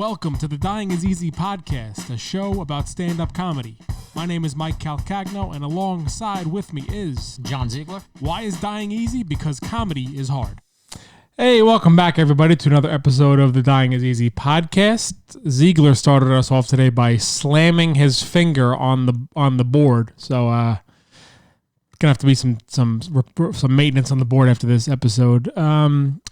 Welcome to the Dying is Easy podcast, a show about stand-up comedy. My name is Mike Calcagno, and alongside with me is... John Ziegler. Why is dying easy? Because comedy is hard. Hey, welcome back, everybody, to another episode of the Dying is Easy podcast. Ziegler started us off today by slamming his finger on the board, so gonna have to be some maintenance on the board after this episode.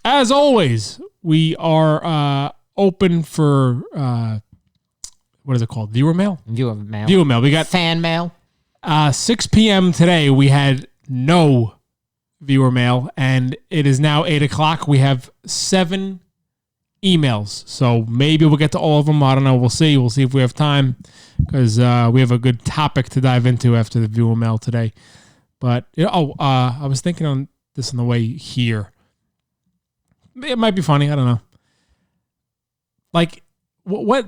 As always, we are open for what is it called? Viewer mail? Viewer mail. Viewer mail. We got fan mail. 6 p.m. today. We had no viewer mail, and it is now 8 o'clock. We have 7 emails, so maybe we'll get to all of them. I don't know. We'll see. We'll see if we have time, because we have a good topic to dive into after the viewer mail today. But I was thinking on this on the way here. It might be funny. I don't know. Like, what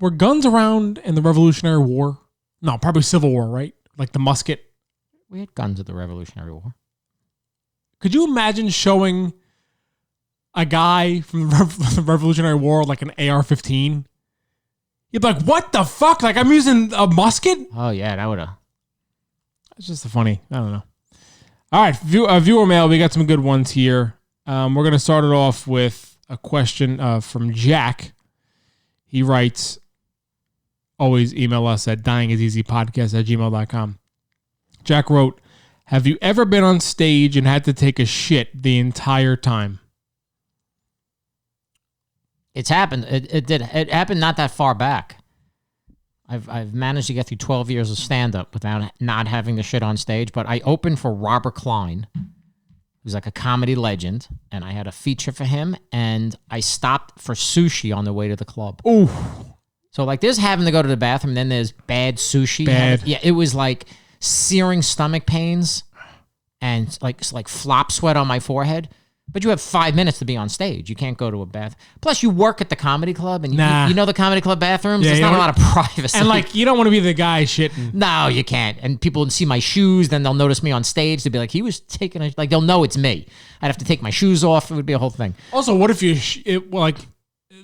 were guns around in the Revolutionary War? No, probably Civil War, right? Like the musket. We had guns at the Revolutionary War. Could you imagine showing a guy from the Revolutionary War like an AR-15? You'd be like, what the fuck? Like, I'm using a musket? Oh, yeah, that would have. It's just funny. I don't know. All right, viewer mail. We got some good ones here. We're going to start it off with a question from Jack. He writes, always email us at dyingiseasypodcast@gmail.com. Jack wrote, have you ever been on stage and had to take a shit the entire time? It's happened. It did. It happened not that far back. I've managed to get through 12 years of stand-up without not having to shit on stage, but I opened for Robert Klein, who's like a comedy legend, and I had a feature for him, and I stopped for sushi on the way to the club. Ooh. So, like, there's having to go to the bathroom, then there's bad sushi. Bad. Yeah, it was like searing stomach pains and like flop sweat on my forehead. But you have 5 minutes to be on stage. You can't go to a bath. Plus, you work at the comedy club, and you know the comedy club bathrooms? Yeah, there's not a lot of privacy. And, like, you don't want to be the guy shitting. No, you can't. And people see my shoes, then they'll notice me on stage. They'll be like, he was taking a... Like, they'll know it's me. I'd have to take my shoes off. It would be a whole thing. Also, what if you...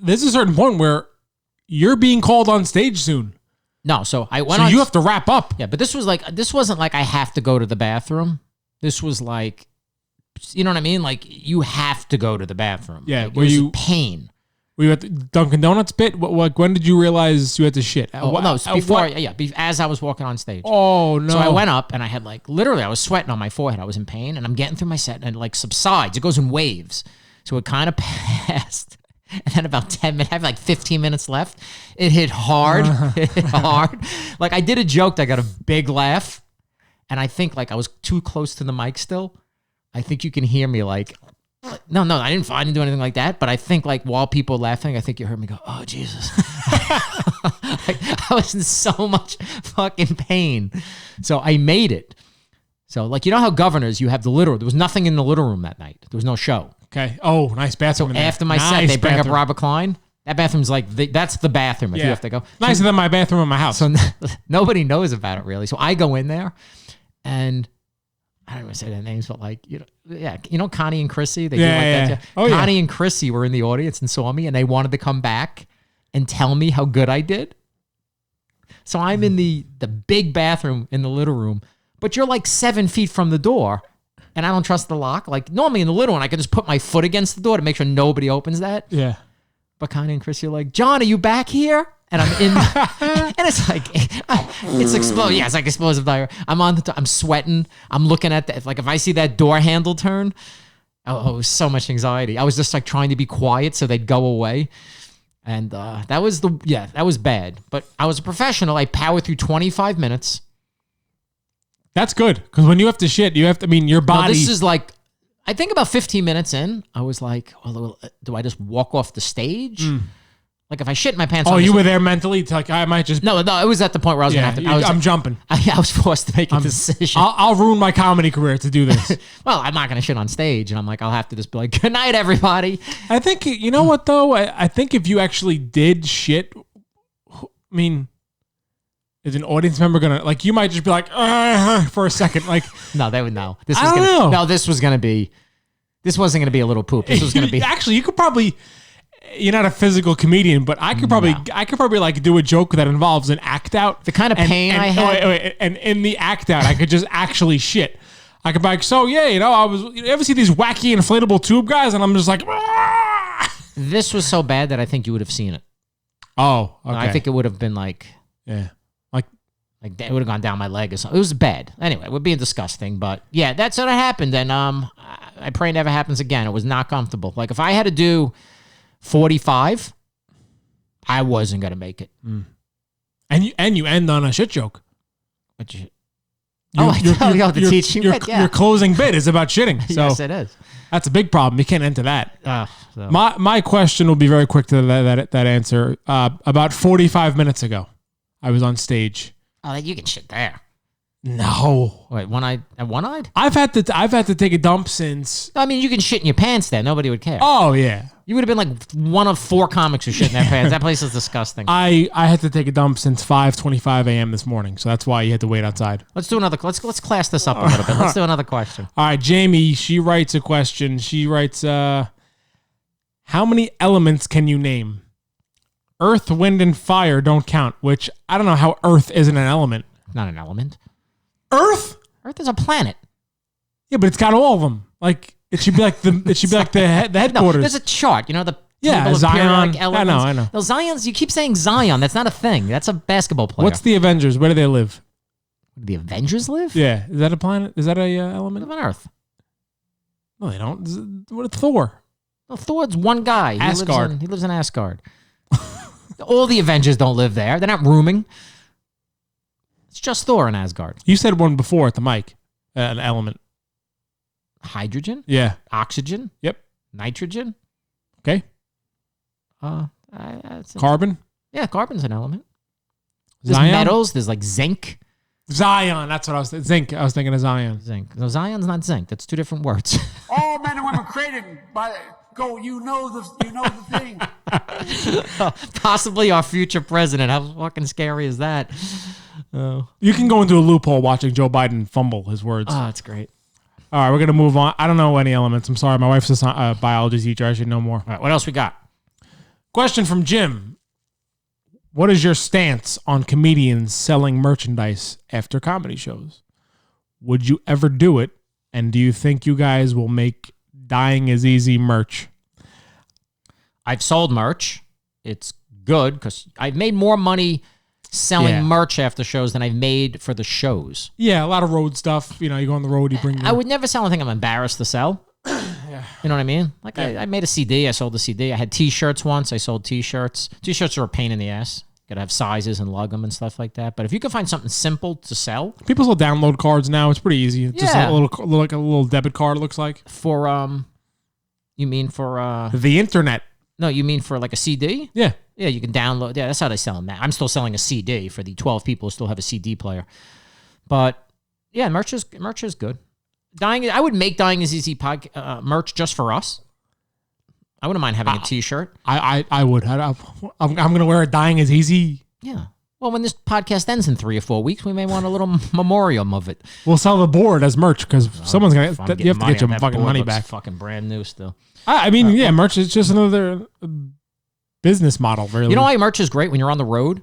there's a certain point where you're being called on stage soon. No, so I went so on... you have to wrap up. Yeah, but this wasn't like I have to go to the bathroom. This was like... You know what I mean? Like, you have to go to the bathroom. Yeah. Like, it was pain. Were you at the Dunkin' Donuts bit? When did you realize you had to shit? No, as I was walking on stage. Oh, no. So I went up, and I had, like, literally, I was sweating on my forehead. I was in pain, and I'm getting through my set, and it, like, subsides. It goes in waves. So it kind of passed. And then about 10 minutes, I have like 15 minutes left. It hit hard. It hit hard. Like, I did a joke that got a big laugh, and I think, like, I was too close to the mic still. I think you can hear me like, no, I didn't do anything like that. But I think, like, while people are laughing, I think you heard me go, oh, Jesus. I was in so much fucking pain. So I made it. So, like, you know how governors, you have the little, there was nothing in the little room that night. There was no show. Okay. Oh, nice bathroom. So after my set, they bring up Robert Klein. That bathroom's like, that's the bathroom if you have to go. Nicer than my bathroom in my house. So nobody knows about it, really. So I go in there, and I don't even say their names, but, like, you know Connie and Chrissy? They do like that. Yeah. Oh, Connie and Chrissy were in the audience and saw me, and they wanted to come back and tell me how good I did. So I'm in the big bathroom in the little room, but you're like 7 feet from the door, and I don't trust the lock. Like, normally in the little one, I can just put my foot against the door to make sure nobody opens that. Yeah. But Connie and Chrissy are like, John, are you back here? And I'm in, and it's like, it's explosive. Yeah, it's like explosive diarrhea. I'm sweating. I'm looking at that. Like, if I see that door handle turn, it was so much anxiety. I was just, like, trying to be quiet so they'd go away. And that was bad. But I was a professional. I powered through 25 minutes. That's good. Because when you have to shit, your body. No, this is like, I think about 15 minutes in, I was like, well, do I just walk off the stage? Like, if I shit my pants. Oh, you were there mentally? Like, I might just. No, it was at the point where I was going to have to. I'm jumping. I was forced to make a decision. I'll ruin my comedy career to do this. Well, I'm not going to shit on stage. And I'm like, I'll have to just be like, good night, everybody. I think, you know what, though? I think if you actually did shit, I mean, is an audience member going to, like, you might just be like, for a second. Like, no, they would know. I don't know. No, this wasn't going to be a little poop. This was going to be. Actually, you could probably. you're not a physical comedian, but I could probably like do a joke that involves an act out. The kind of pain I had. And in the act out, I could just actually shit. I could be like, so yeah, you ever see these wacky inflatable tube guys? And I'm just like, this was so bad that I think you would have seen it. Oh, okay. I think it would have been like, yeah, like it would have gone down my leg or something. It was bad. Anyway, we're being disgusting, but yeah, that's what happened. And I pray it never happens again. It was not comfortable. Like if I had to do 45, I wasn't gonna make it. And you end on a shit joke. But your closing bit is about shitting. So yes, it is. That's a big problem. You can't enter that. So. My question will be very quick to that answer. About 45 minutes ago, I was on stage. Oh, you can shit there. No. Wait, one-eyed? I've had to take a dump since. I mean, you can shit in your pants there. Nobody would care. Oh yeah. You would have been like one of 4 comics who shit in their pants. That place is disgusting. I had to take a dump since 5:25 a.m. this morning, so that's why you had to wait outside. Let's do another. Let's class this up a little bit. Let's do another question. All right, Jamie. She writes a question. She writes, "How many elements can you name? Earth, wind, and fire don't count." Which I don't know how Earth isn't an element. Not an element. Earth? Earth is a planet. Yeah, but it's got all of them. Like it should be like the headquarters. No, there's a chart. You know the table of Zion. periodic elements. I know. No, Zion's. You keep saying Zion. That's not a thing. That's a basketball player. What's the Avengers? Where do they live? The Avengers live? Yeah, is that a planet? Is that a element? They live on Earth. No, they don't. What Thor? No, Thor's one guy. Asgard. He lives in Asgard. All the Avengers don't live there. They're not rooming. It's just Thor in Asgard. You said one before at the mic. An element. Hydrogen? Yeah. Oxygen? Yep. Nitrogen? Okay. Carbon? Yeah, carbon's an element. There's Zion? Metals. There's like zinc. Zion. That's what I was thinking. Zinc. I was thinking of Zion. Zinc. No, Zion's not zinc. That's 2 different words. All men and women created by you know the thing. Possibly our future president. How fucking scary is that? Oh. You can go into a loophole watching Joe Biden fumble his words. Oh, that's great. All right, we're going to move on. I don't know any elements. I'm sorry. My wife's a biology teacher. I should know more. All right, what else we got? Question from Jim. What is your stance on comedians selling merchandise after comedy shows? Would you ever do it? And do you think you guys will make Dying is Easy merch? I've sold merch. It's good because I've made more money selling merch after shows than I've made for the shows. Yeah, a lot of road stuff. You go on the road, you bring... I would never sell anything I'm embarrassed to sell. Yeah. You know what I mean? Like I made a CD. I sold a CD. I had T-shirts once. I sold T-shirts. T-shirts are a pain in the ass. Got to have sizes and lug them and stuff like that. But if you can find something simple to sell... People still download cards now. It's pretty easy. It's just a little debit card, it looks like. For, you mean for... the internet. No, you mean for like a CD? Yeah. Yeah, you can download. Yeah, that's how they sell them now. I'm still selling a CD for the 12 people who still have a CD player. But yeah, merch is good. I would make Dying is Easy merch just for us. I wouldn't mind having a T-shirt. I would. I'm going to wear a Dying is Easy. Yeah. Well, when this podcast ends in 3 or 4 weeks, we may want a little memoriam of it. We'll sell the board as merch because someone's going to... You have to get your fucking money back. Fucking brand new still. I mean, merch is just another business model, really. You know why merch is great when you're on the road?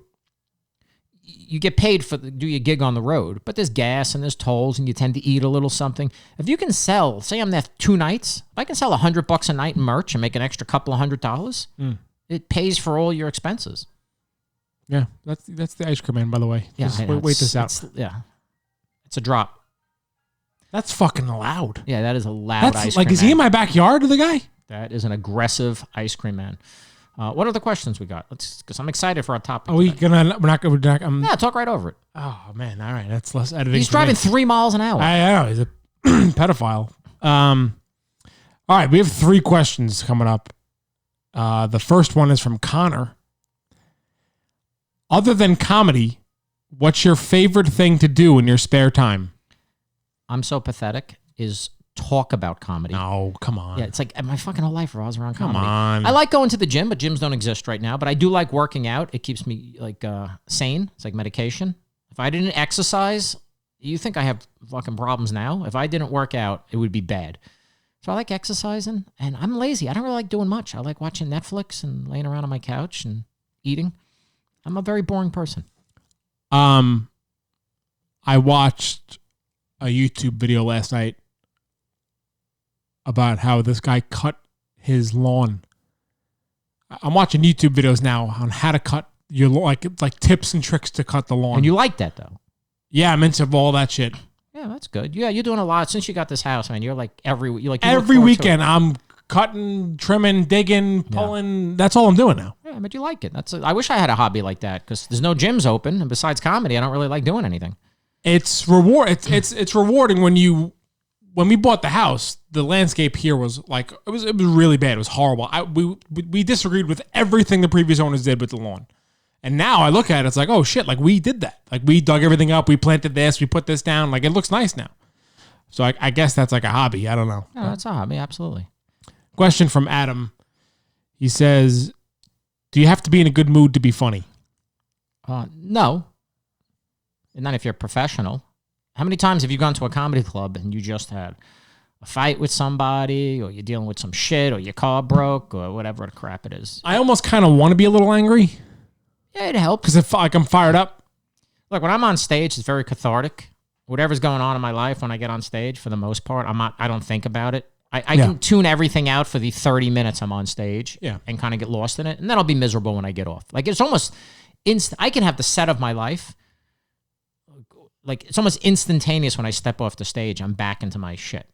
You get paid for do your gig on the road, but there's gas and there's tolls and you tend to eat a little something. If you can sell, say I'm there 2 nights, if I can sell $100 a night in merch and make an extra couple of $100, it pays for all your expenses. Yeah, that's the ice cream man, by the way. Yeah, just wait this out. It's a drop. That's fucking loud. Yeah, that is a loud ice cream man. Is he in my backyard, the guy? That is an aggressive ice cream man. What are the questions we got? Because I'm excited for our topic. We're not gonna. Yeah, talk right over it. Oh man, all right, that's less editing. He's driving 3 miles an hour. I know he's a pedophile. All right, we have 3 questions coming up. The first one is from Connor. Other than comedy, what's your favorite thing to do in your spare time? I'm so pathetic. Is talk about comedy. No, come on. Yeah, it's like my fucking whole life revolves around comedy. Come on. I like going to the gym, but gyms don't exist right now. But I do like working out. It keeps me like sane. It's like medication. If I didn't exercise, you think I have fucking problems now? If I didn't work out, it would be bad. So I like exercising, and I'm lazy. I don't really like doing much. I like watching Netflix and laying around on my couch and eating. I'm a very boring person. I watched a YouTube video last night about how this guy cut his lawn. I'm watching YouTube videos now on how to cut your lawn, like tips and tricks to cut the lawn. And you like that, though? Yeah, I'm into all that shit. Yeah, that's good. Yeah, you're doing a lot since you got this house, man. You're like every weekend. I'm cutting, trimming, digging, pulling. Yeah. That's all I'm doing now. Yeah, but you like it. I wish I had a hobby like that because there's no gyms open, and besides comedy, I don't really like doing anything. It's It's rewarding when we bought the house. The landscape here was like it was really bad. It was horrible. We disagreed with everything the previous owners did with the lawn. And now I look at it, it's like, oh shit, like we did that. Like we dug everything up, we planted this, we put this down. Like it looks nice now. So I guess that's like a hobby. I don't know. No, that's a hobby, absolutely. Question from Adam. He says, do you have to be in a good mood to be funny? No. And not if you're professional. How many times have you gone to a comedy club and you just had a fight with somebody, or you're dealing with some shit, or your car broke, or whatever the crap it is? I almost kind of want to be a little angry. Yeah, it helps. Because if I'm fired up. Look, when I'm on stage, it's very cathartic. Whatever's going on in my life when I get on stage, for the most part, I don't think about it. I can tune everything out for the 30 minutes I'm on stage and kind of get lost in it. And then I'll be miserable when I get off. Like it's almost I can have the set of my life. Like it's almost instantaneous when I step off the stage. I'm back into my shit.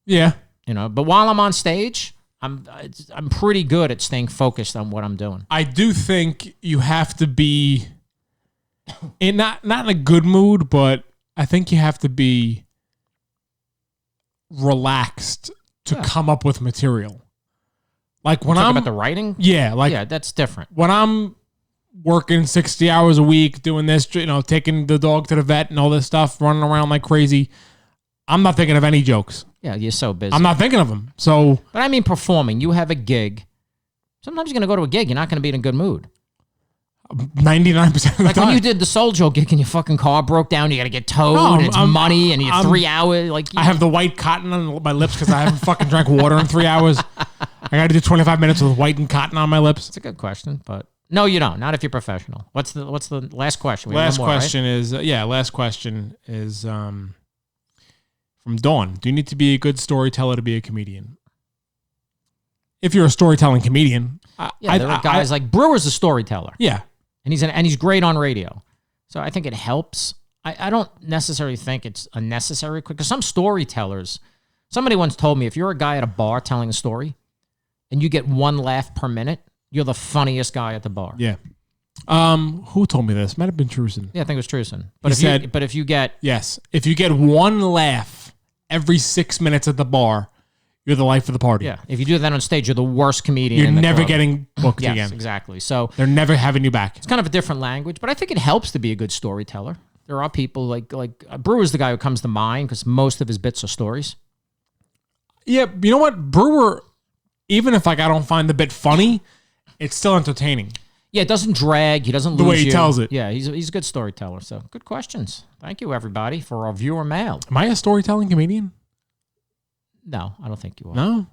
Yeah. But while I'm on stage, I'm pretty good at staying focused on what I'm doing. I do think you have to be in not in a good mood, but I think you have to be relaxed to come up with material. Like when I'm about the writing, that's different. When I'm working 60 hours a week, doing this, taking the dog to the vet and all this stuff, running around like crazy, I'm not thinking of any jokes. Yeah, you're so busy. I'm not thinking of them. So, but I mean, performing. You have a gig. Sometimes you're going to go to a gig. You're not going to be in a good mood. 99% of the time. Like when you did the Soul Joe gig and your fucking car broke down, you got to get towed. And it's money, and you're 3 hours. I have the white cotton on my lips because I haven't fucking drank water in 3 hours. I got to do 25 minutes with white and cotton on my lips. It's a good question, but no, you don't. Not if you're professional. What's the last question? Last question is from Dawn. Do you need to be a good storyteller to be a comedian? If you're a storytelling comedian, there are guys like Brewer's a storyteller. Yeah, and he's great on radio. So I think it helps. I don't necessarily think it's a necessary because some storytellers. Somebody once told me if you're a guy at a bar telling a story, and you get one laugh per minute, you're the funniest guy at the bar. Yeah. Who told me this? Might have been Truson. Yeah, I think it was Truson. But if you get one laugh every 6 minutes at the bar, you're the life of the party. Yeah. If you do that on stage, you're the worst comedian. You're in the never club. getting booked again. Yes, exactly. So they're never having you back. It's kind of a different language, but I think it helps to be a good storyteller. There are people like Brewer's the guy who comes to mind because most of his bits are stories. Yeah, you know what? Brewer, even if I don't find the bit funny, it's still entertaining. Yeah, it doesn't drag. He doesn't lose the way he tells it. Yeah, he's a good storyteller. So good questions. Thank you, everybody, for our viewer mail. Am I a storytelling comedian? No, I don't think you are. No?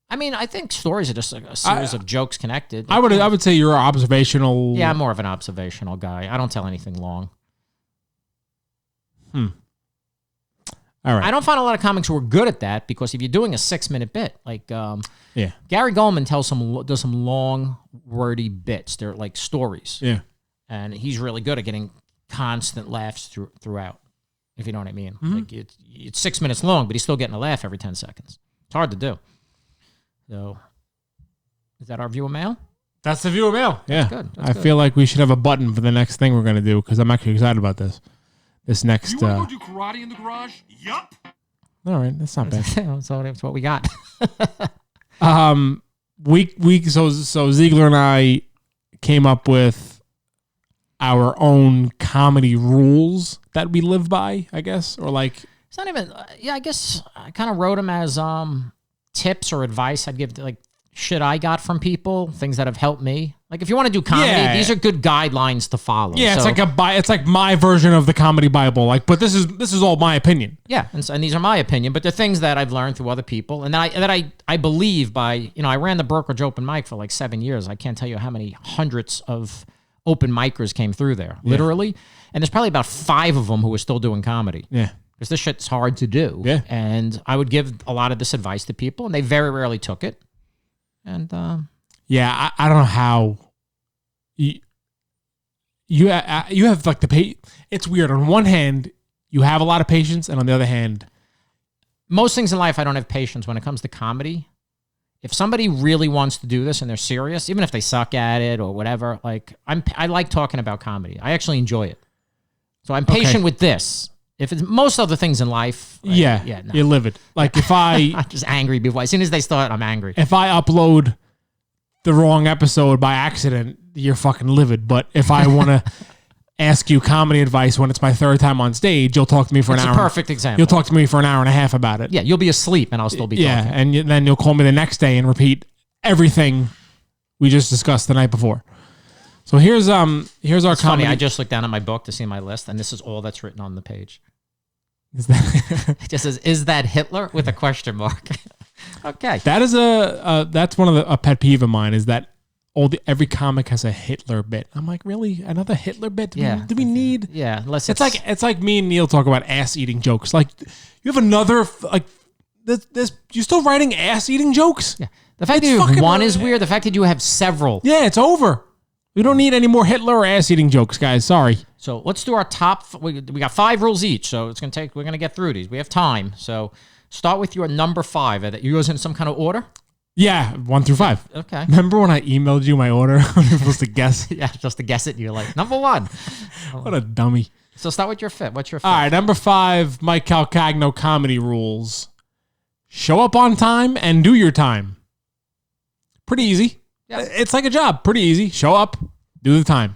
I mean, I think stories are just like a series of jokes connected. I would say you're observational. Yeah, I'm more of an observational guy. I don't tell anything long. All right. I don't find a lot of comics who are good at that because if you're doing a 6-minute bit, like Gary Goldman does some long, wordy bits. They're like stories. Yeah. And he's really good at getting constant laughs throughout, if you know what I mean. Mm-hmm. Like it's 6 minutes long, but he's still getting a laugh every 10 seconds. It's hard to do. So, is that our viewer mail? That's the viewer mail. Yeah. That's good. I feel like we should have a button for the next thing we're going to do because I'm actually excited about this. This next. You want to go do karate in the garage? Yup. All right, that's not bad. So that's what we got. So Ziegler and I came up with our own comedy rules that we live by, I guess, or like. It's not even. I guess I kind of wrote them as tips or advice I'd give to like shit I got from people, things that have helped me. Like if you want to do comedy, Yeah. these are good guidelines to follow. Yeah, So, it's like my version of the comedy Bible. Like, but this is all my opinion. yeah, and these are my opinion, but they're things that I've learned through other people, and that I believe by. I ran the brokerage open mic for like 7 years. I can't tell you how many hundreds of open micers came through there, literally, and there's probably about 5 of them who are still doing comedy. Yeah. Because this shit's hard to do. Yeah. And I would give a lot of this advice to people, and they very rarely took it. And Yeah, I don't know how you have like it's weird. On one hand, you have a lot of patience, and on the other hand, most things in life I don't have patience. When it comes to comedy, if somebody really wants to do this and they're serious, even if they suck at it or whatever, like I like talking about comedy. I actually enjoy it. So I'm patient with this. If it's most other things in life, no. you live it. Like if I'm just angry before. As soon as they start, I'm angry. if I upload the wrong episode by accident, you're fucking livid. But if I want to ask you comedy advice when it's my 3rd time on stage, you'll talk to me for It's an a hour. perfect example. You'll talk to me for an hour and a half about it. Yeah, you'll be asleep and I'll still be talking. And then you'll call me the next day and repeat everything we just discussed the night before. So here's our It's funny. comedy. I just looked down at my book to see my list, and this is all that's written on the page. Is that It just says, "Is that Hitler?" with a question mark. Okay. that is that's one of a pet peeve of mine is that every comic has a Hitler bit. I'm like, really? Another Hitler bit? Do we need? Yeah, unless It's like me and Neil talk about ass eating jokes. Like you have another like this. You're still writing ass eating jokes? Yeah. The fact that It's you have fucking- one is weird. The fact that you have several. Yeah, it's over. We don't need any more Hitler or ass eating jokes, guys. Sorry. So let's do our top. We got 5 rules each, so we're gonna get through these. We have time, so start with your number 5. Are you guys in some kind of order? Yeah, 1 through 5. Okay. Remember when I emailed you my order? You're supposed to guess. Yeah, just to guess it, you're like number 1. What a dummy. So start with your 5th. What's your 5th? All right, number 5, Mike Calcagno comedy rules. Show up on time and do your time. Pretty easy. Yep. It's like a job. Pretty easy. Show up, do the time.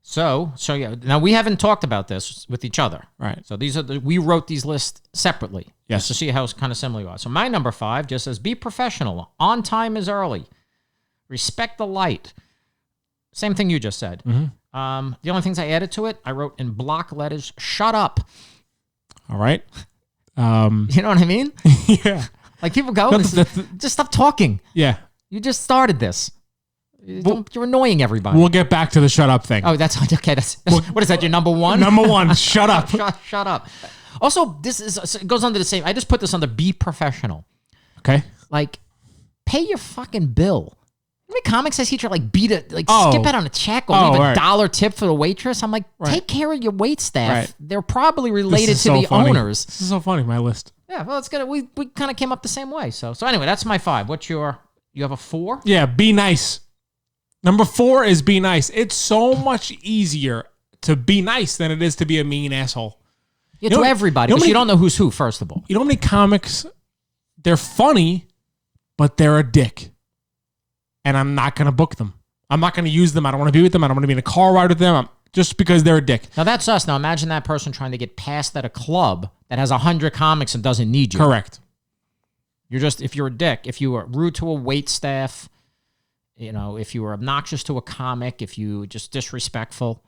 So yeah. Now we haven't talked about this with each other. Right. So we wrote these lists separately. Yes. Just to see how kind of similar you are. So my number 5 just says, be professional. On time is early. Respect the light. Same thing you just said. Mm-hmm. The only things I added to it, I wrote in block letters, shut up. All right. You know what I mean? Yeah. Like people go, No, just stop talking. Yeah. You just started this. You're annoying everybody. We'll get back to the shut up thing. Oh, that's okay. What is that? Your number 1? Number 1, shut up. Shut up. Also, it goes under the same. I just put this under be professional. Okay. Like, pay your fucking bill. How many comics I see you like Oh. skip out on a check or Oh, leave a right. $1 tip for the waitress? I'm like, Right. take care of your wait staff. Right. They're probably This related is to so the funny. owners. This is so funny, my list. Yeah, well, it's gonna. We kind of came up the same way. So anyway, that's my 5. What's your? You have a 4? Yeah, be nice. Number 4 is be nice. It's so much easier to be nice than it is to be a mean asshole. Yeah, You to know- everybody, you know because many- you don't know who's who. First of all, You know how many comics, they're funny, but they're a dick. And I'm not going to book them. I'm not going to use them. I don't want to be with them. I don't want to be in a car ride with them. Just because they're a dick. now that's us. Now imagine that person trying to get past at a club that has 100 comics and doesn't need you. Correct. You're just, if you're a dick, if you are rude to a wait staff, if you were obnoxious to a comic, if you were just disrespectful.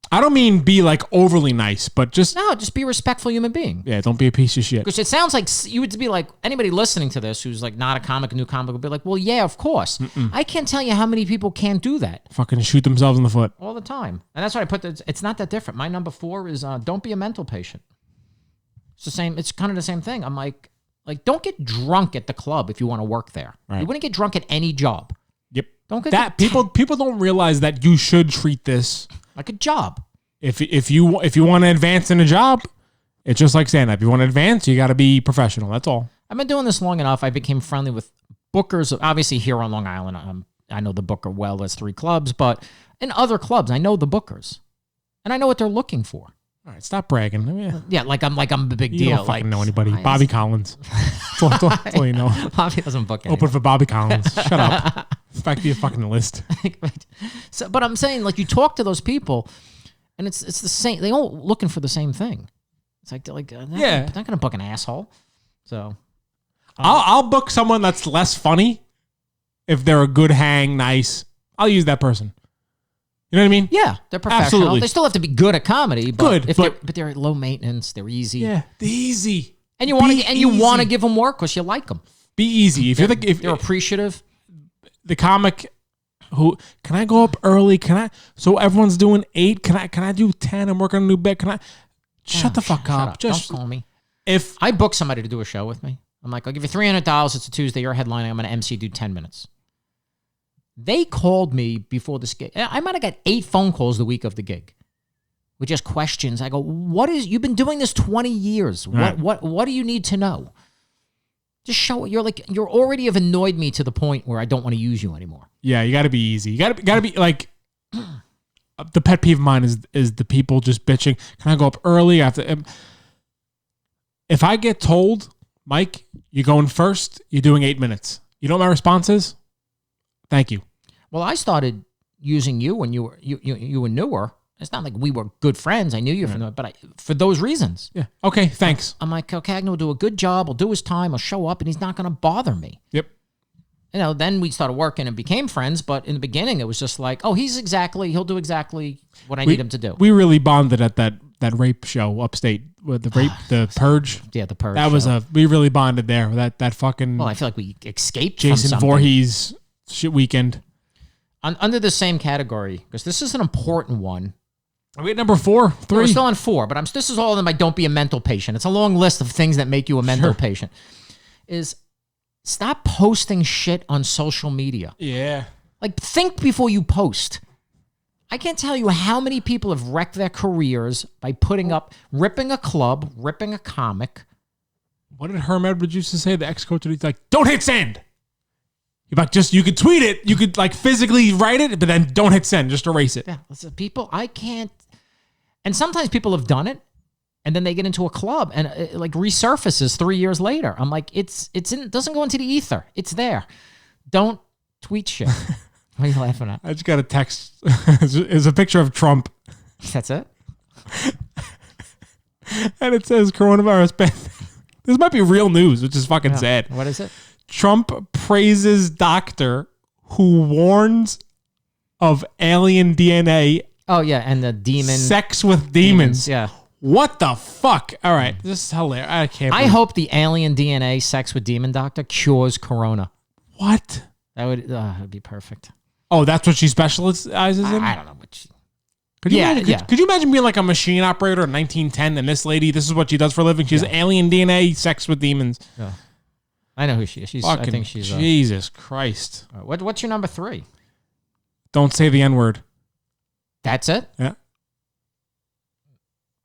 I don't mean be like overly nice, but just, No, just be a respectful human being. yeah, don't be a piece of shit. Because it sounds like you would be like, anybody listening to this who's like not a comic, a new comic, would be like, well, yeah, of course. I can't tell you how many people can't do that Fucking shoot themselves in the foot. all the time. And that's why I put it's not that different. My number 4 is don't be a mental patient. It's the same. It's kind of the same thing. I'm like don't get drunk at the club if you want to work there. Right. You wouldn't get drunk at any job. Yep. Don't get That people don't realize that you should treat this like a job. if you want to advance in a job, it's just like stand up. If you want to advance, you got to be professional. That's all. I've been doing this long enough. I became friendly with bookers. Obviously, here on Long Island, I know the booker well. There's 3 clubs, but in other clubs, I know the bookers, and I know what they're looking for. All right, stop bragging. I mean, Yeah, like I'm a big you deal. don't fucking like, know anybody. I- Bobby Collins. That's all you know. Bobby doesn't book anyone. Open for Bobby Collins. Shut up. Back to your fucking list. So, but I'm saying, like, you talk to those people, and it's the same. They all looking for the same thing. It's like they're Yeah. not gonna book an asshole. So I'll book someone that's less funny if they're a good hang, nice, I'll use that person. You know what I mean? Yeah, they're professional. Absolutely. They still have to be good at comedy, but Good, but they're low maintenance. They're easy. Yeah, the easy. And you want to give them work because you like them. Be easy. If They're appreciative. the comic who can I go up early? Can I? So everyone's doing 8. Can I do 10? I'm working on a new bit. Can I? Shut the fuck up. Just don't call me. if I book somebody to do a show with me, I'm like, I'll give you $300. It's a Tuesday. You're headlining. I'm going to MC, do 10 minutes. They called me before this gig. I might have got 8 phone calls the week of the gig with just questions. I go, you've been doing this 20 years. Right. What do you need to know? Just show it. You're already have annoyed me to the point where I don't want to use you anymore. yeah, you got to be easy. You got to be like the pet peeve of mine is the people just bitching. Can I go up early? I have to. If I get told, Mike, you're going first. You're doing 8 minutes. You know what my response is? Thank you. Well, I started using you when you were newer. It's not like we were good friends. I knew you from but for those reasons. Yeah. Okay. Thanks. I'm like, Calcagno will do a good job. He'll do his time. He'll show up, and he's not going to bother me. Yep. Then we started working and became friends. But in the beginning, it was just like, oh, he'll do exactly what I need him to do. We really bonded at that rape show upstate with the Purge. Yeah, the Purge. That was we really bonded there. That fucking. Well, I feel like we escaped Jason from something. Voorhees shit weekend. Under the same category, because this is an important one. Are we at number 4? 3? We're still on 4, but this is all of them. Don't be a mental patient. It's a long list of things that make you a mental patient. Is stop posting shit on social media. Yeah. Like, think before you post. I can't tell you how many people have wrecked their careers by ripping a club, ripping a comic. What did Herm Edwards used to say? The ex-coach, he's like, don't hit send. You're like, you could tweet it. You could like physically write it, but then don't hit send. Just erase it. Yeah, listen, people, I can't. And sometimes people have done it, and then they get into a club, and it like resurfaces 3 years later. I'm like, it doesn't go into the ether. It's there. Don't tweet shit. What are you laughing at? I just got a text. It's a picture of Trump. That's it? And it says coronavirus. This might be real news, which is fucking sad. What is it? Trump praises doctor who warns of alien DNA. Oh, yeah, and the demon. Sex with demons. Yeah. What the fuck? All right. This is hilarious. I can't I believe- hope the alien DNA sex with demon doctor cures corona. What? That would be perfect. Oh, that's what she specializes in? I don't know what she... Could you imagine, could you imagine being like a machine operator in 1910 and this lady, this is what she does for a living? She's alien DNA, sex with demons. Yeah. I know who she is. I think she's... Jesus Christ. What's your number 3? Don't say the N-word. That's it? Yeah.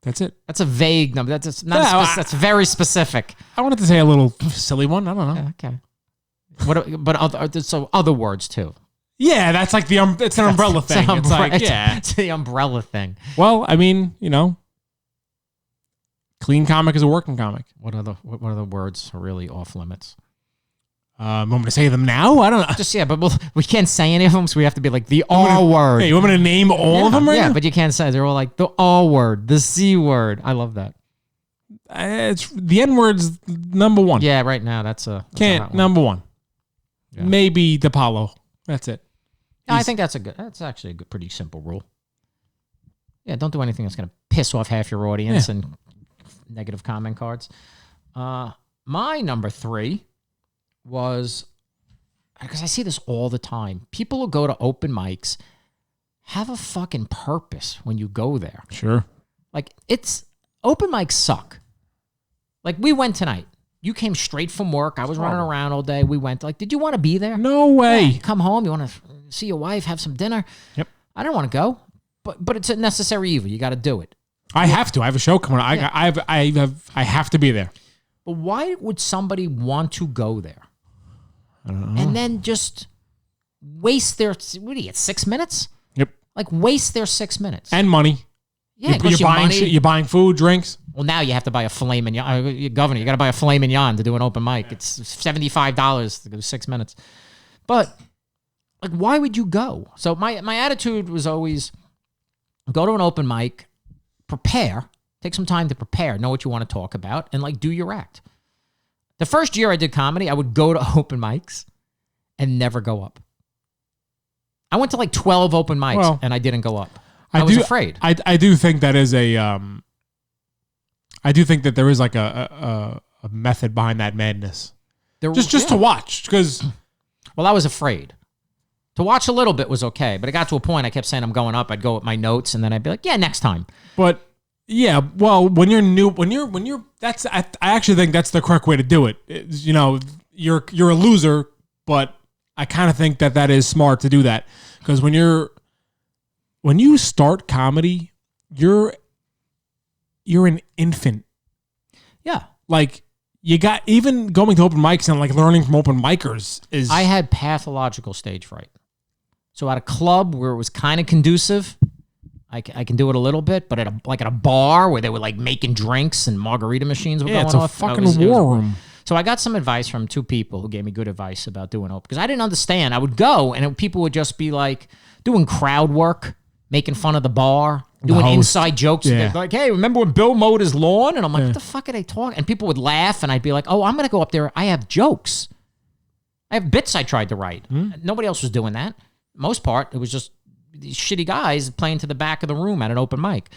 That's it. That's a vague number. That's that's very specific. I wanted to say a little silly one. I don't know. Yeah, okay. But other words too. Yeah, that's like it's an umbrella thing. It's like, yeah. It's the umbrella thing. Well, I mean, clean comic is a working comic. What other words are really off limits? Want me to say them now? I don't know. But we can't say any of them, so we have to be like the R word. Hey, you want me to name all of them right now? Yeah, but you can't say. They're all like the R word, the C word. I love that. It's the N word's number 1. Yeah, right now that's number 1. Yeah. Maybe DePaulo. That's it. I think that's actually a good, pretty simple rule. Yeah, don't do anything that's going to piss off half your audience and negative comment cards. My number 3 was, because I see this all the time. People will go to open mics, have a fucking purpose when you go there. Sure. Like, open mics suck. Like, we went tonight. You came straight from work. I was running around all day. We went. Like, did you want to be there? No way. Yeah, you come home. You want to see your wife, have some dinner. Yep. I didn't want to go, but it's a necessary evil. You got to do it. I have to. I have a show coming on. I have to be there. But why would somebody want to go there? I don't know. And then just waste their 6 minutes? Yep. Like, waste their 6 minutes. And money. Yeah, you're buying shit. You're buying food, drinks. Well, now you have to buy a filet mignon. Governor, you got to buy a filet mignon to do an open mic. It's $75 to go 6 minutes. But, like, why would you go? So my attitude was always, go to an open mic, prepare, take some time to prepare, know what you want to talk about, and, like, do your act. The first year I did comedy, I would go to open mics, and never go up. I went to like 12 open mics and I didn't go up. I was afraid. I do think that is I do think that there is like a method behind that madness. Just to watch, because I was afraid. To watch a little bit was okay, but it got to a point I kept saying I'm going up. I'd go with my notes, and then I'd be like, yeah, next time. But yeah, well, when you're new, when you're that's I actually think that's the correct way to do it. You know, you're a loser, but I kind of think that is smart to do that, because when you start comedy, you're an infant. Yeah. Like, you got, even going to open mics and like learning from open micers is. I had pathological stage fright. So at a club where it was kind of conducive, I can do it a little bit, but at a bar where they were like making drinks and margarita machines were going off. It's a fucking war room. So I got some advice from two people who gave me good advice about doing open, because I didn't understand. I would go and people would just be like doing crowd work, making fun of the bar, doing inside jokes. Yeah. Like, hey, remember when Bill mowed his lawn? And I'm like, what the fuck are they talking? And people would laugh, and I'd be like, oh, I'm going to go up there. I have jokes. I have bits I tried to write. Nobody else was doing that. Most part, it was just these shitty guys playing to the back of the room at an open mic.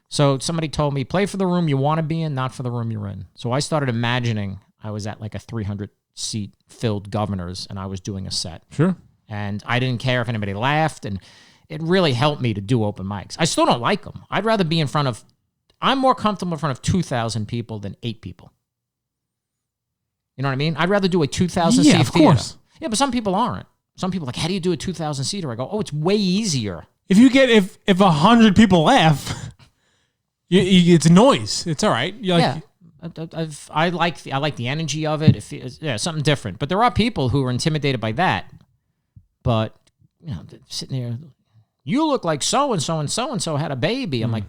So somebody told me, play for the room you want to be in, not for the room you're in. So I started imagining I was at like a 300-seat filled Governor's, and I was doing a set. Sure. And I didn't care if anybody laughed, and it really helped me to do open mics. I still don't like them. I'd rather be I'm more comfortable in front of 2,000 people than 8 people. You know what I mean? I'd rather do a 2,000 seat theater. Of course. Yeah, but some people aren't. Some people are like, how do you do a 2,000 seater? I go, oh, it's way easier. If you get, if 100 people laugh, it's noise. It's all right. You're like, I like the energy of it. Something different. But there are people who are intimidated by that. But, you know, sitting there, you look like so-and-so and so-and-so had a baby. I'm like,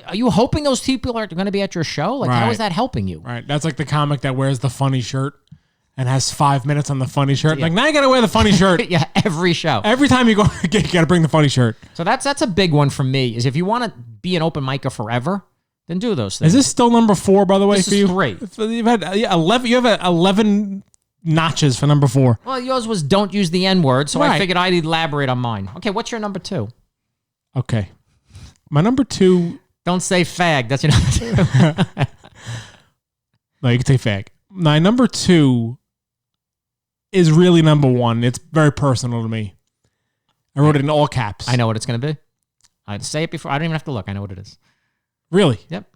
are you hoping those people are going to be at your show? Like, how is that helping you? Right. That's like the comic that wears the funny shirt and has 5 minutes on the funny shirt. Yeah. Like, now you got to wear the funny shirt. Yeah, every show. Every time you go, you got to bring the funny shirt. So that's a big one for me, is if you want to be an open micer forever, then do those things. Is this still number 4, by the way, this for you? This is 3. You've had 11. You have 11 notches for number 4. Well, yours was don't use the N-word, so I figured I'd elaborate on mine. Okay, what's your number 2? Okay. My number 2... Don't say fag. That's your number 2. No, you can say fag. My number 2 is really number 1. It's very personal to me. I wrote it in all caps. I know what it's going to be. I'd say it before. I don't even have to look. I know what it is. Really? Yep.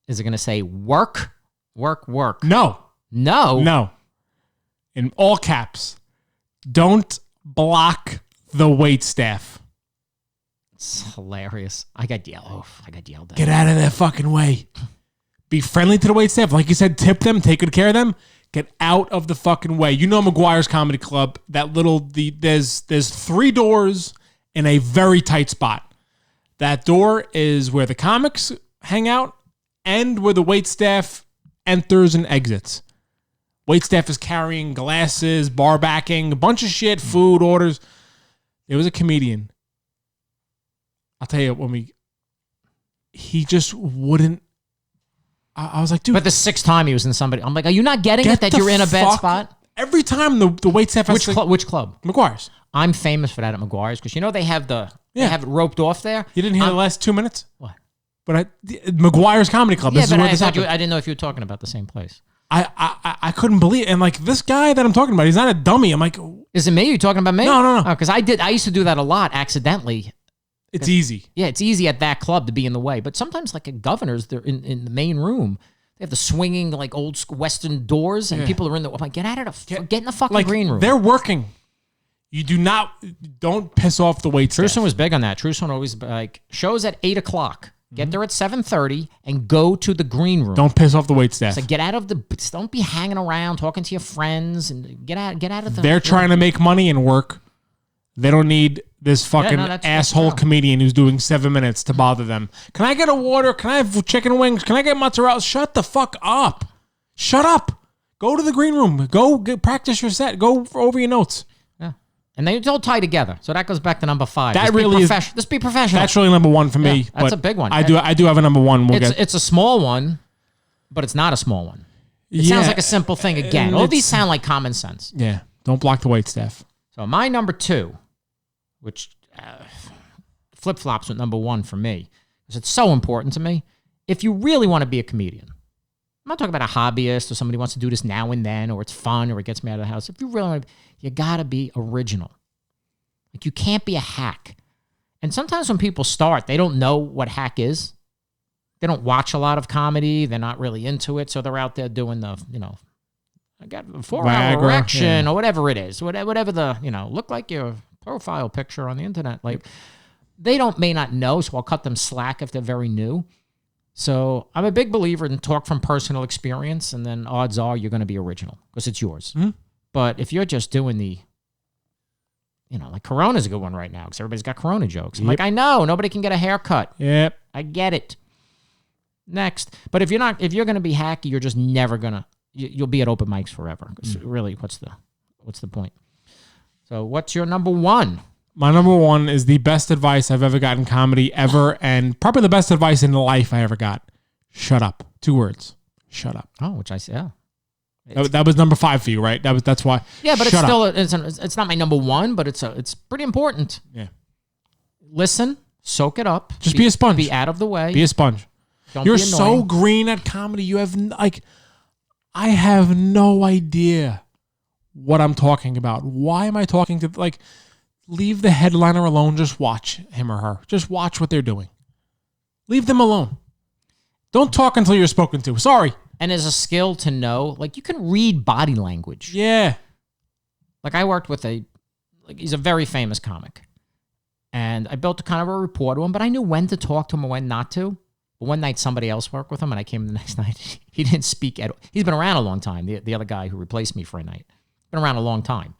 Is it going to say work, work, work? No. No? In all caps. Don't block the wait staff. It's hilarious. I got yelled at. Get out of their fucking way. Be friendly to the wait staff. Like you said, tip them, take good care of them. Get out of the fucking way. You know McGuire's Comedy Club, that there's 3 doors in a very tight spot. That door is where the comics hang out and where the wait staff enters and exits. Wait staff is carrying glasses, bar backing, a bunch of shit, food orders. There was a comedian. I'll tell you, he just wouldn't. I was like, dude. But the 6th time he was in somebody, I'm like, are you not getting it that you're in a bad spot? Every time the wait staff has Which club? McGuire's. I'm famous for that at McGuire's, because they have they have it roped off there. You didn't hear the last 2 minutes? What? But McGuire's Comedy Club. Yeah, this but is where I didn't know if you were talking about the same place. I couldn't believe it. And like, this guy that I'm talking about, he's not a dummy. I'm like, is it me? Are you talking about me? No. Because I used to do that a lot accidentally. It's easy. Yeah, it's easy at that club to be in the way. But sometimes, like at Governor's, they're in the main room. They have the swinging, like, old school Western doors, and people are in the... I'm like, get out of get in the fucking green room. They're working. You don't piss off the wait staff. Truson was big on that. Truson always, like, shows at 8 o'clock. Get there at 7:30 and go to the green room. Don't piss off the wait staff. So get out of don't be hanging around, talking to your friends, and get out of the... They're trying to make money and work. They don't need this fucking asshole comedian who's doing 7 minutes to bother them. Can I get a water? Can I have chicken wings? Can I get mozzarella? Shut the fuck up. Shut up. Go to the green room. Go practice your set. Go over your notes. Yeah. And they all tie together. So that goes back to number 5. That really is... Just be professional. That's really number 1 for me. That's a big one. I do have a number 1. It's a small one, but it's not a small one. It sounds like a simple thing again. All these sound like common sense. Yeah. Don't block the wait staff. So my number 2, which flip-flops with number 1 for me, because it's so important to me. If you really want to be a comedian, I'm not talking about a hobbyist or somebody who wants to do this now and then, or it's fun, or it gets me out of the house. If you really want to, you got to be original. Like, you can't be a hack. And sometimes when people start, they don't know what hack is. They don't watch a lot of comedy. They're not really into it. So they're out there doing the, I got a 4-hour erection or whatever it is. Whatever the, look like your profile picture on the internet. Like, they may not know, so I'll cut them slack if they're very new. So I'm a big believer in talk from personal experience, and then odds are you're going to be original because it's yours. Mm-hmm. But if you're just doing the, like Corona's a good one right now because everybody's got Corona jokes. I'm like, I know, nobody can get a haircut. Yep. I get it. Next. But if you're going to be hacky, you're just never going to, you'll be at open mics forever. Because really, what's the point? So what's your number 1? My number 1 is the best advice I've ever gotten in comedy ever, and probably the best advice in life I ever got. Shut up. 2 words. Shut up. Oh, which I said, That was number 5 for you, right? That's why. Yeah, but it's still it's not my number 1, but it's pretty important. Yeah. Listen, soak it up. Just be a sponge. Be out of the way. Be a sponge. You're so green at comedy. You have I have no idea what I'm talking about. Why am I talking to leave the headliner alone. Just watch him or her. Just watch what they're doing. Leave them alone. Don't talk until you're spoken to. Sorry. And as a skill to know, you can read body language. Yeah. I worked with he's a very famous comic. And I built a kind of a rapport to him, but I knew when to talk to him and when not to. But one night somebody else worked with him, and I came the next night. He didn't speak at all. He's been around a long time, the other guy who replaced me for a night. Been around a long time.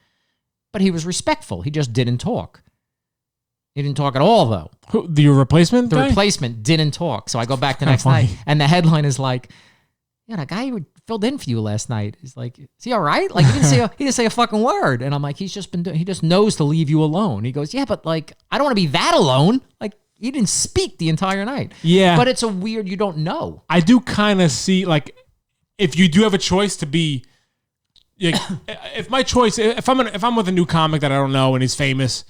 But he was respectful. He just didn't talk. He didn't talk at all, though. Who, the replacement guy? The replacement didn't talk. So I go back the next funny. night, and the headline is the guy who filled in for you last night is is he all right? He didn't say a fucking word. And I'm like, he just knows to leave you alone. He goes, yeah, but I don't want to be that alone. He didn't speak the entire night. Yeah. But it's you don't know. I do kind of see, if you do have a choice to be, if my choice, if I'm with a new comic that I don't know and he's famous,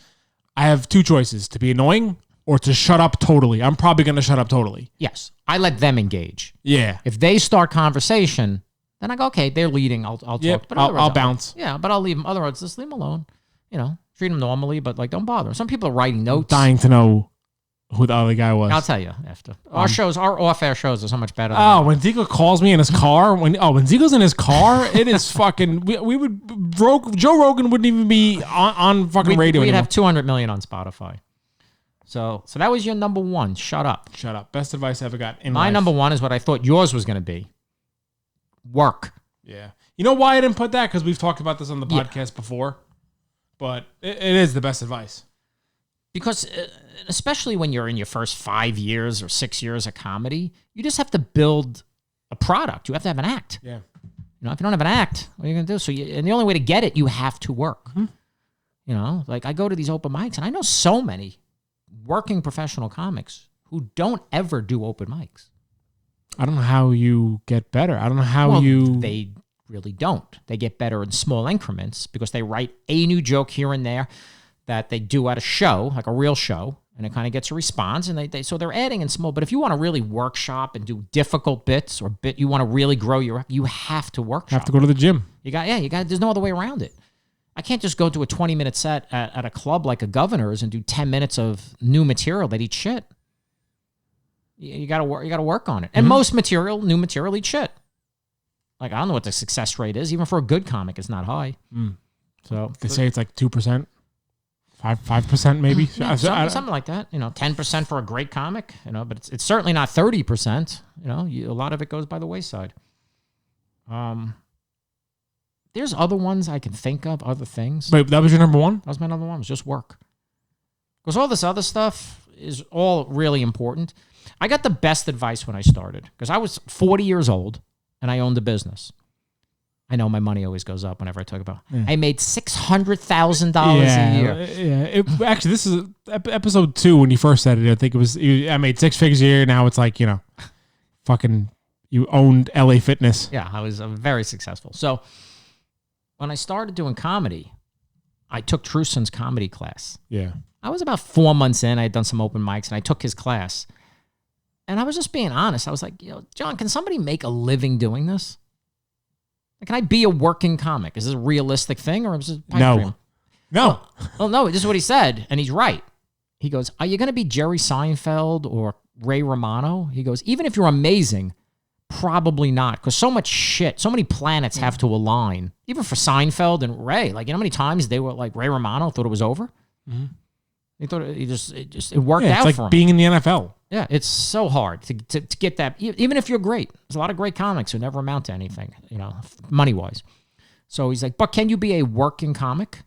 I have 2 choices: to be annoying or to shut up totally. I'm probably going to shut up totally. Yes. I let them engage. Yeah. If they start conversation, then I go, okay, they're leading. I'll talk. But I'll bounce. Yeah, but I'll leave them. Otherwise, just leave them alone. Treat them normally, but don't bother them. Some people are writing notes. Dying to know who the other guy was. I'll tell you after. Our off-air shows are so much better. When Ziegler calls me in his car, when Ziegler's in his car, it is fucking. Joe Rogan wouldn't even be on fucking radio. We'd anymore. have 200 million on Spotify. So that was your number 1. Shut up. Shut up. Best advice I ever got in My life. number 1 is what I thought yours was going to be. Work. Yeah. You know why I didn't put that? Because we've talked about this on the podcast before. But it is the best advice. Because especially when you're in your first 5 years or 6 years of comedy, you just have to build a product. You have to have an act. Yeah. If you don't have an act, what are you going to do? And the only way to get it, you have to work. Mm-hmm. I go to these open mics, and I know so many working professional comics who don't ever do open mics. I don't know how you get better. I don't know how They really don't. They get better in small increments because they write a new joke here and there that they do at a show, like a real show, and it kind of gets a response, and so they're adding in small. But if you want to really workshop and do difficult bits or you want to really grow you have to workshop. Have to go to the gym. You got. There's no other way around it. I can't just go to a 20-minute set at a club like a Governor's and do 10 minutes of new material that eats shit. You got to work. You got to work on it. And most new material eats shit. I don't know what the success rate is. Even for a good comic, it's not high. So they say it's 2%. 5% maybe? Something like that. 10% for a great comic, but it's certainly not 30%. A lot of it goes by the wayside. There's other ones I can think of, other things. Wait, that was your number 1? That was my number 1. It was just work. Because all this other stuff is all really important. I got the best advice when I started because I was 40 years old and I owned a business. I know my money always goes up whenever I talk about. I made $600,000 a year. Yeah. Actually, this is episode 2 when you first said it. I think it was. I made 6 figures a year. Now it's fucking. You owned LA Fitness. Yeah, I was very successful. So when I started doing comedy, I took Truson's comedy class. Yeah. I was about 4 months in. I had done some open mics, and I took his class. And I was just being honest. I was like, John, can somebody make a living doing this? Like, can I be a working comic? Is this a realistic thing, or is this a pipe dream? No. Well, no, this is what he said, and he's right. He goes, are you going to be Jerry Seinfeld or Ray Romano? He goes, even if you're amazing, probably not, because so much shit, so many planets have to align. Even for Seinfeld and Ray, like, you know how many times they were like, Ray Romano thought it was over? Mm-hmm. He thought it worked out like for him. It's like being in the NFL. Yeah, it's so hard to get that, even if you're great. There's a lot of great comics who never amount to anything, money-wise. So he's like, but can you be a working comic?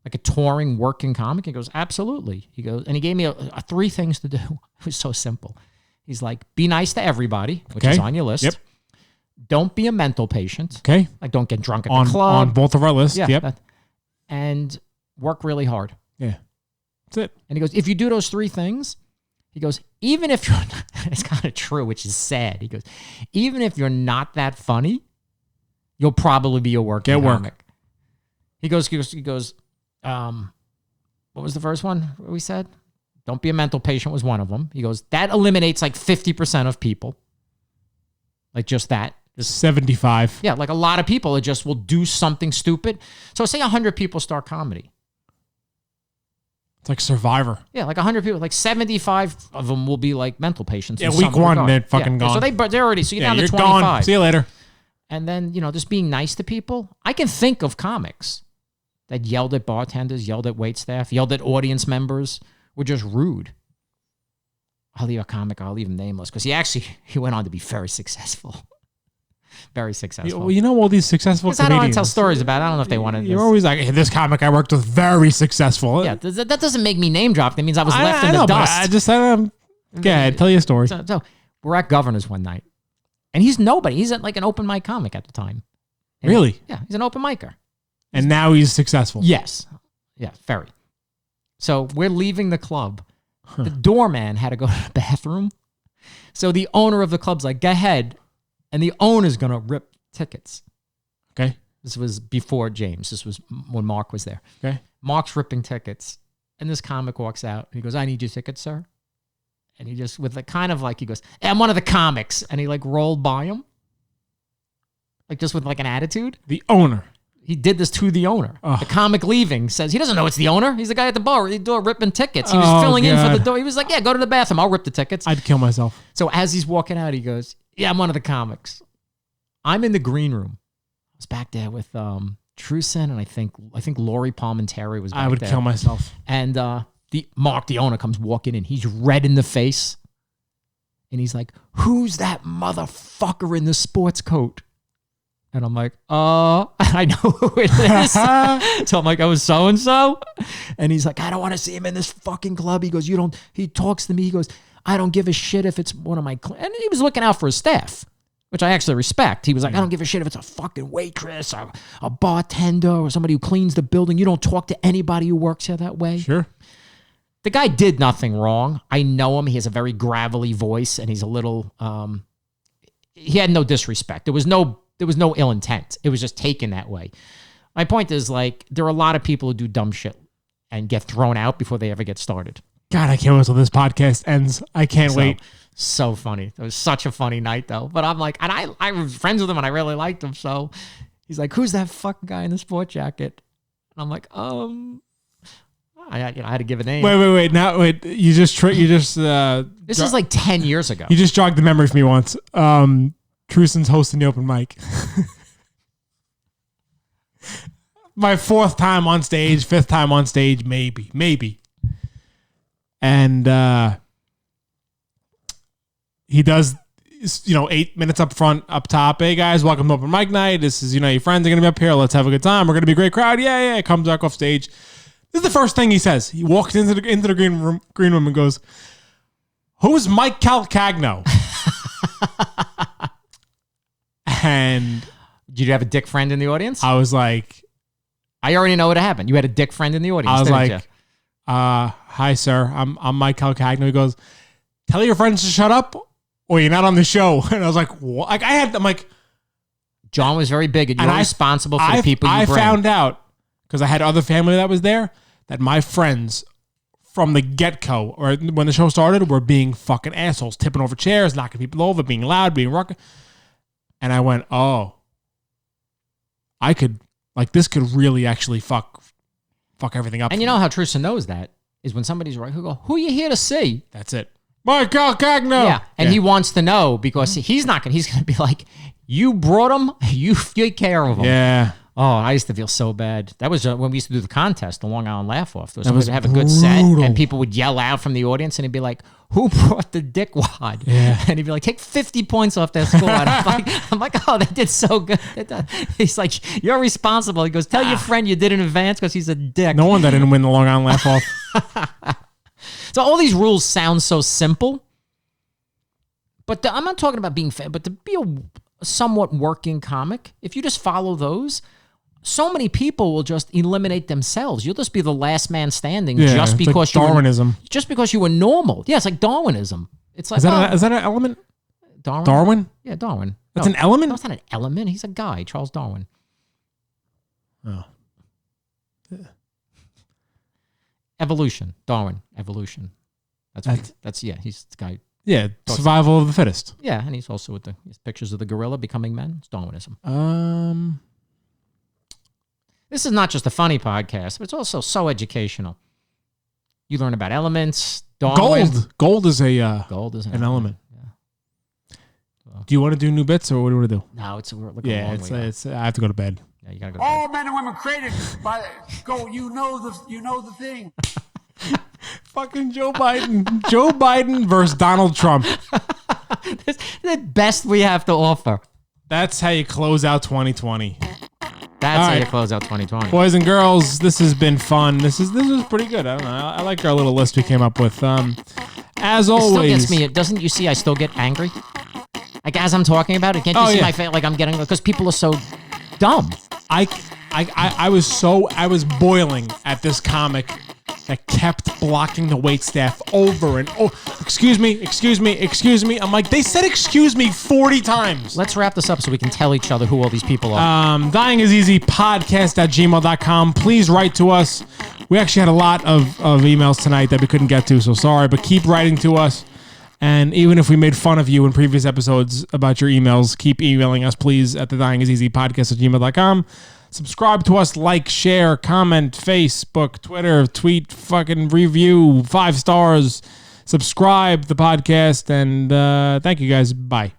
Like a touring working comic? He goes, absolutely. He goes, and he gave me 3 things to do. It was so simple. He's like, be nice to everybody, which is on your list. Yep. Don't be a mental patient. Okay. Like, don't get drunk at the club. On both of our lists. Yeah. Yep. And work really hard. Yeah. That's it. And he goes, if you do those 3 things, he goes, even if you're, it's kind of true, which is sad. He goes, even if you're not that funny, you'll probably be a working comic. He goes, what was the first one we said? Don't be a mental patient was one of them. He goes, that eliminates like 50% of people. Like just that. 75. Yeah, like a lot of people will do something stupid. So say 100 people start comedy. It's like Survivor. Yeah, like 100 people, like 75 of them will be like mental patients. Yeah, week 1, they're fucking gone. So they're already, so you're down to you're 25. Gone. See you later. And then, just being nice to people. I can think of comics that yelled at bartenders, yelled at waitstaff, yelled at audience members, were just rude. I'll leave him nameless, because he went on to be very successful. Very successful. Well, all these successful comedians. I don't want to tell stories about it. I don't know if they want to. You're always like, hey, this comic I worked with, very successful. Yeah, that doesn't make me name drop. That means I was left in the dust. Go ahead, tell you a story. So we're at Governor's one night, and he's nobody. He's like an open mic comic at the time. And really? Yeah, he's an open micer. And now he's successful. Yes. Yeah, very. So we're leaving the club. The doorman had to go to the bathroom. So the owner of the club's like, go ahead. And the owner's going to rip tickets. Okay. This was before James. This was when Mark was there. Okay. Mark's ripping tickets. And this comic walks out. And he goes, I need your ticket, sir. And he just, with a kind of like, he goes, hey, I'm one of the comics. And he like rolled by him. Like just with like an attitude. The owner. He did this to the owner. Oh. The comic leaving says, he doesn't know it's the owner. He's the guy at the bar ripping tickets. He was filling in for the door. He was like, yeah, go to the bathroom. I'll rip the tickets. I'd kill myself. So as he's walking out, he goes, yeah, I'm one of the comics. I'm in the green room. I was back there with Truson, and I think Lori Palmentary was back there. I would kill myself. And Mark, the owner, comes walking in. He's red in the face. And he's like, who's that motherfucker in the sports coat? And I'm like, I know who it is. So I'm like, oh, so-and-so? And he's like, I don't want to see him in this fucking club. He goes, he talks to me. He goes, I don't give a shit if it's one of my and he was looking out for his staff, which I actually respect. He was like, I don't give a shit if it's a fucking waitress or a bartender or somebody who cleans the building. You don't talk to anybody who works here that way. Sure. The guy did nothing wrong. I know him. He has a very gravelly voice, and he's a little, he had no disrespect. There was no ill intent. It was just taken that way. My point is, like, there are a lot of people who do dumb shit and get thrown out before they ever get started. God, I can't wait till this podcast ends. I can't wait. So funny. It was such a funny night, though. But I'm like, and I was friends with him, and I really liked him. So he's like, who's that fucking guy in the sport jacket? And I'm like, I had to give a name. Wait. You just this is like 10 years ago. You just jogged the memory for me once. Truson's hosting the open mic. My 4th time on stage, 5th time on stage, maybe. And he does, 8 minutes up front, up top. Hey guys, welcome to open mic night. This is, your friends are going to be up here. Let's have a good time. We're going to be a great crowd. Yeah. Comes back off stage. This is the first thing he says. He walks into the green room and goes, who's Mike Calcagno? And did you have a dick friend in the audience? I was like, I already know what happened. You had a dick friend in the audience. I was like, hi, sir. I'm Mike Calcagno. He goes, tell your friends to shut up or you're not on the show. And I was like, what? I'm like, John was very big, and you're responsible for the people you bring. I found out, because I had other family that was there, that my friends from the get-go, or when the show started, were being fucking assholes, tipping over chairs, knocking people over, being loud, being ruckus. And I went, oh, I could, like, this could really actually fuck everything up. And you know how Tristan knows that is when somebody's right, who go, who are you here to see? That's it. Mike Calcagno. Yeah, and he wants to know because he's going to be like, you brought him, you take care of him. Yeah. Oh, I used to feel so bad. That was when we used to do the contest, the Long Island Laugh Off. There was have a good set, and people would yell out from the audience, and he'd be like, "Who brought the dickwad?" Yeah. And he'd be like, "Take 50 points off that score." And I'm like, "Oh, they did so good." He's like, "You're responsible." He goes, "Tell your friend you did in advance because he's a dick." No wonder I didn't win the Long Island Laugh Off. So all these rules sound so simple, but I'm not talking about being fair. But to be a somewhat working comic, if you just follow those. So many people will just eliminate themselves. You'll just be the last man standing just because like Darwinism. Just because you were normal. Yeah, it's like Darwinism. It's like is that an element? Darwin? Yeah, Darwin. That's an element? No, it's not an element. He's a guy, Charles Darwin. Oh. Yeah. Evolution. Darwin. Evolution. That's he's the guy. Yeah, survival of the fittest. Yeah, and he's also with the pictures of the gorilla becoming men. It's Darwinism. This is not just a funny podcast, but it's also so educational. You learn about elements, Darwin. Gold is an Yeah. element. Do you want to do new bits, or what do you want to do? No, we're looking a long way. I have to go to bed. Yeah, you gotta go to All bed. men and women created by you know the thing. Fucking Joe Biden. Joe Biden versus Donald Trump. This is the best we have to offer. That's how you close out 2020. That's how you close out 2020. Boys and girls, this has been fun. This was pretty good. I don't know. I like our little list we came up with. As always, it still gets me. Doesn't you see? I still get angry. Like as I'm talking about it, can't you see my face? Like I'm getting because people are so dumb. I was boiling at this comic that kept blocking the waitstaff over and excuse me. I'm like, they said excuse me 40 times. Let's wrap this up so we can tell each other who all these people are. Dying is easy podcast@gmail.com. Please write to us. We actually had a lot of emails tonight that we couldn't get to, so sorry, but keep writing to us. And even if we made fun of you in previous episodes about your emails, keep emailing us, please, at the Dying is Easy podcast@gmail.com. Subscribe to us, like, share, comment, Facebook, Twitter, tweet, fucking review, 5 stars. Subscribe the podcast, and thank you guys. Bye.